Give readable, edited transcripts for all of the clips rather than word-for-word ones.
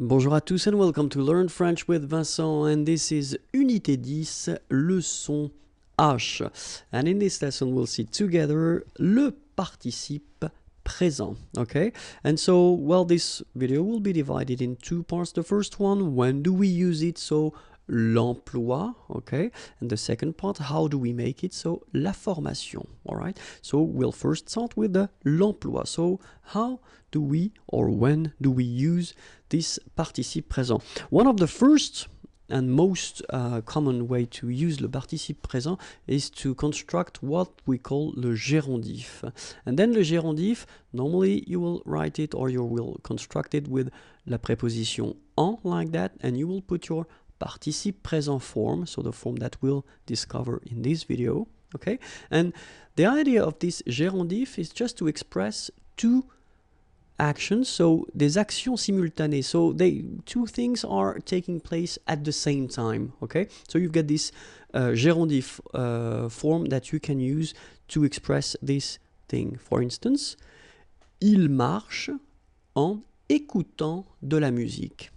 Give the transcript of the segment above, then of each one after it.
Bonjour à tous and welcome to Learn French with Vincent, and this is Unité 10, leçon H. And in this lesson we'll see together le participe présent, okay? And so, well, this video will be divided in two parts. The first one, when do we use it? So, l'emploi, okay? And the second part, how do we make it? So, la formation, all right? So, we'll first start with the l'emploi. So, how do we, or when do we use this participe présent? One of the first and most common way to use le participe présent is to construct what we call le gérondif. And then le gérondif, normally you will write it or you will construct it with la préposition en, like that, and you will put your participe présent form, so the form that we'll discover in this video, okay? And the idea of this gérondif is just to express two actions, so des actions simultanées, so two things are taking place at the same time, okay? So you've got this gérondif form that you can use to express this thing. For instance, il marche en écoutant de la musique.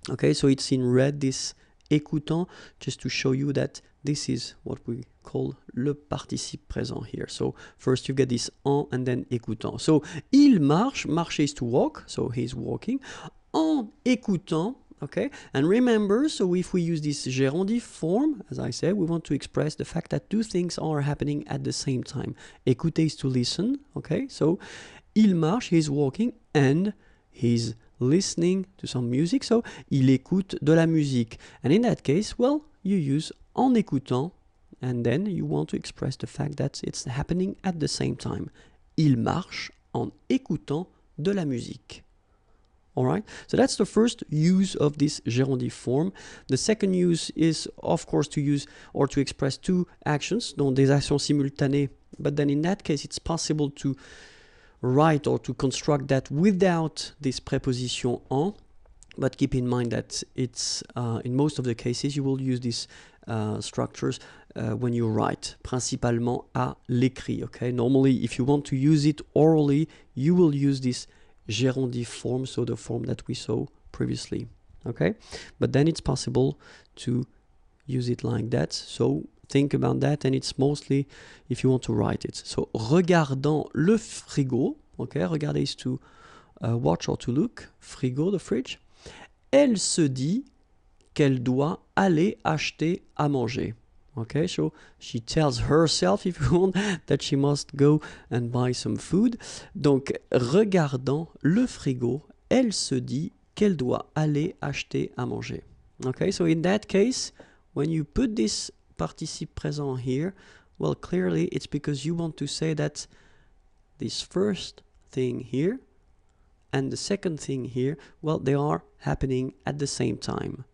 Okay, so it's in red, this écoutant, just to show you that this is what we call le participe présent here. So first you get this en and then écoutant. So il marche, marcher is to walk, so he's walking. En écoutant, okay, and remember, so if we use this gérondif form, as I said, we want to express the fact that two things are happening at the same time. Écouter is to listen, okay, so il marche, he's walking, and he's listening to some music, so il écoute de la musique. And in that case, well, you use en écoutant, and then you want to express the fact that it's happening at the same time. Il marche en écoutant de la musique. Alright, so that's the first use of this gérondif form. The second use is, of course, to use or to express two actions, donc des actions simultanées, but then in that case it's possible to write or to construct that without this preposition en, but keep in mind that it's in most of the cases you will use these structures when you write, principalement à l'écrit, okay? Normally, if you want to use it orally, you will use this gérondif form, so the form that we saw previously, okay? But then it's possible to use it like that, so think about that, and it's mostly if you want to write it. So, regardant le frigo, okay, regarder is to watch or to look, frigo, the fridge. Elle se dit qu'elle doit aller acheter à manger. Okay, so she tells herself, if you want, that she must go and buy some food. Donc, regardant le frigo, elle se dit qu'elle doit aller acheter à manger. Okay, so in that case, when you put this participe présent here, well, clearly it's because you want to say that this first thing here and the second thing here, well, they are happening at the same time.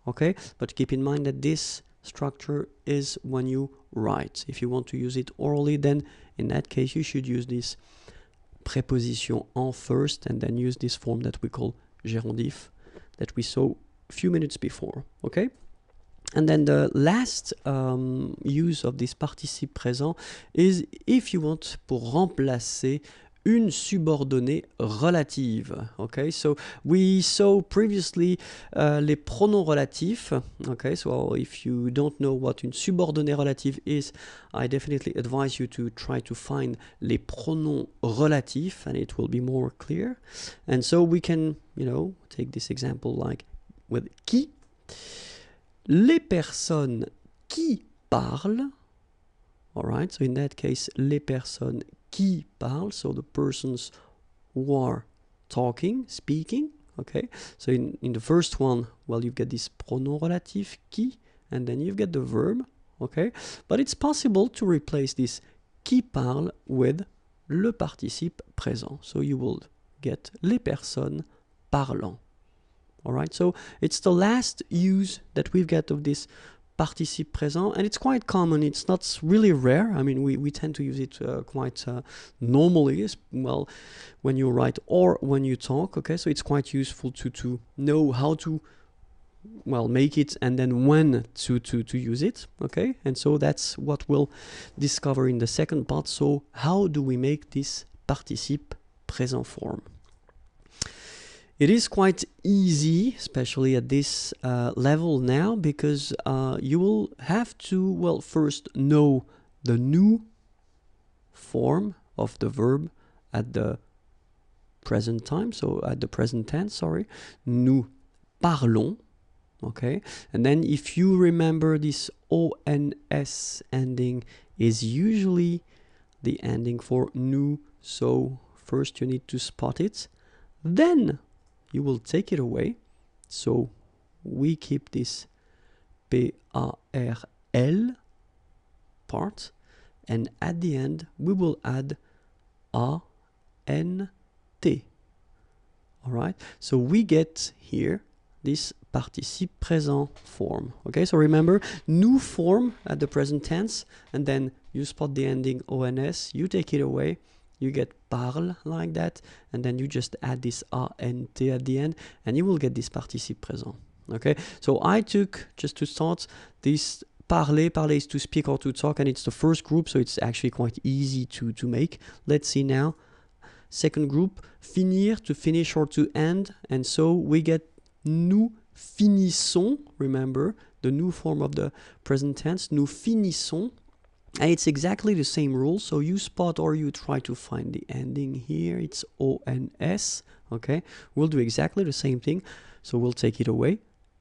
Okay, but keep in mind that this structure is when you write. If you want to use it orally, then in that case you should use this preposition en first and then use this form that we call gérondif that we saw a few minutes before. Okay. And then the last use of this participe présent is if you want pour remplacer une subordonnée relative. Okay, so we saw previously les pronoms relatifs. Okay, so if you don't know what une subordonnée relative is, I definitely advise you to try to find les pronoms relatifs, and it will be more clear. And so we can, you know, take this example like with qui. Les personnes qui parlent, all right, so in that case, les personnes qui parlent, so the persons who are talking, speaking, okay, so in the first one, well, you've got this pronom relatif, qui, and then you've got the verb, okay, but it's possible to replace this qui parle with le participe présent, so you will get les personnes parlant. All right, so it's the last use that we've got of this participe présent, and it's quite common. It's not really rare. I mean, we tend to use it quite normally, as well, when you write or when you talk. Okay, so it's quite useful to know how to, well, make it and then when to use it. Okay, and so that's what we'll discover in the second part. So how do we make this participe présent form? It is quite easy, especially at this level now, because you will have to, well, first know the new form of the verb at the present time, so at the present tense, sorry. Nous parlons, okay? And then if you remember, this ONS ending is usually the ending for nous, so first you need to spot it, then you will take it away. So we keep this P-A-R-L part, and at the end we will add A-N-T. All right, so we get here this participe présent form. Okay, so remember, nous form at the present tense, and then you spot the ending ONS, you take it away, you get parle like that, and then you just add this A-N-T at the end, and you will get this participe présent. Okay, so I took, just to start, this parler. Parler is to speak or to talk, and it's the first group, so it's actually quite easy to make. Let's see now. Second group, finir, to finish or to end, and so we get nous finissons, remember, the new form of the present tense, nous finissons, and it's exactly the same rule, so you spot or you try to find the ending here, it's ONS, okay? We'll do exactly the same thing, so we'll take it away,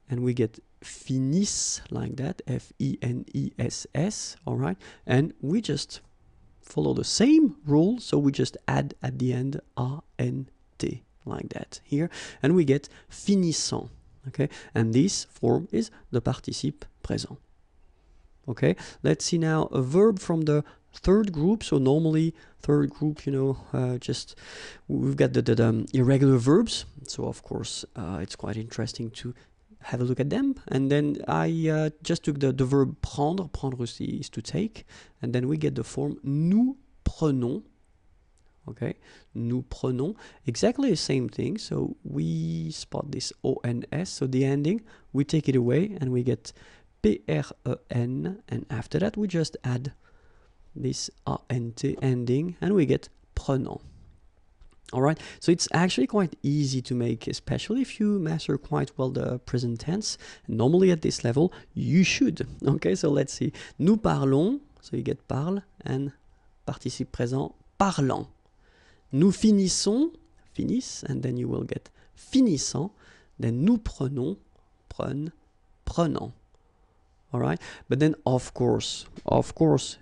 and we get finisse, like that, F-E-N-E-S-S, all right? And we just follow the same rule, so we just add at the end A-N-T, like that here, and we get finissant, okay? And this form is the participe présent. Okay, let's see now a verb from the third group. So normally third group, you know, just we've got the irregular verbs, so of course it's quite interesting to have a look at them. And then I just took the verb prendre. Prendre is to take, and then we get the form nous prenons. Okay, nous prenons, exactly the same thing, so we spot this ONS, so the ending, we take it away, and we get P-R-E-N, and after that we just add this A-N-T ending, and we get prenant. Alright, so it's actually quite easy to make, especially if you master quite well the present tense. Normally at this level, you should. Okay, so let's see. Nous parlons, so you get parle, and participe présent, parlant. Nous finissons, finisse, and then you will get finissant. Then nous prenons, prenne, prenant. All right, but then of course,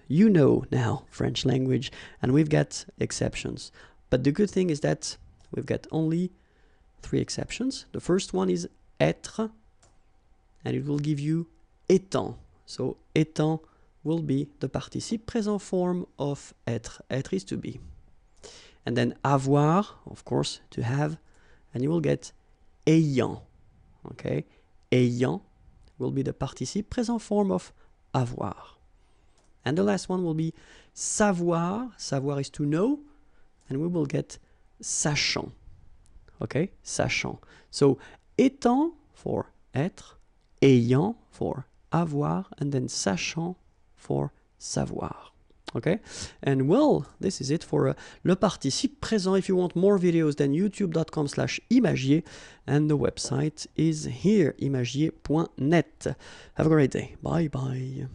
you know now French language, and we've got exceptions. But the good thing is that we've got only 3 exceptions. The first one is être, and it will give you étant. So étant will be the participe présent form of être. Être is to be. And then avoir, of course, to have, and you will get ayant. Okay, ayant will be the participe présent form of avoir. And the last one will be savoir. Savoir is to know, and we will get sachant. Okay, sachant. So étant for être, ayant for avoir, and then sachant for savoir. Okay, and well, this is it for le participe présent. If you want more videos, then youtube.com/imagier, and the website is here, imagier.net. Have a great day. Bye bye.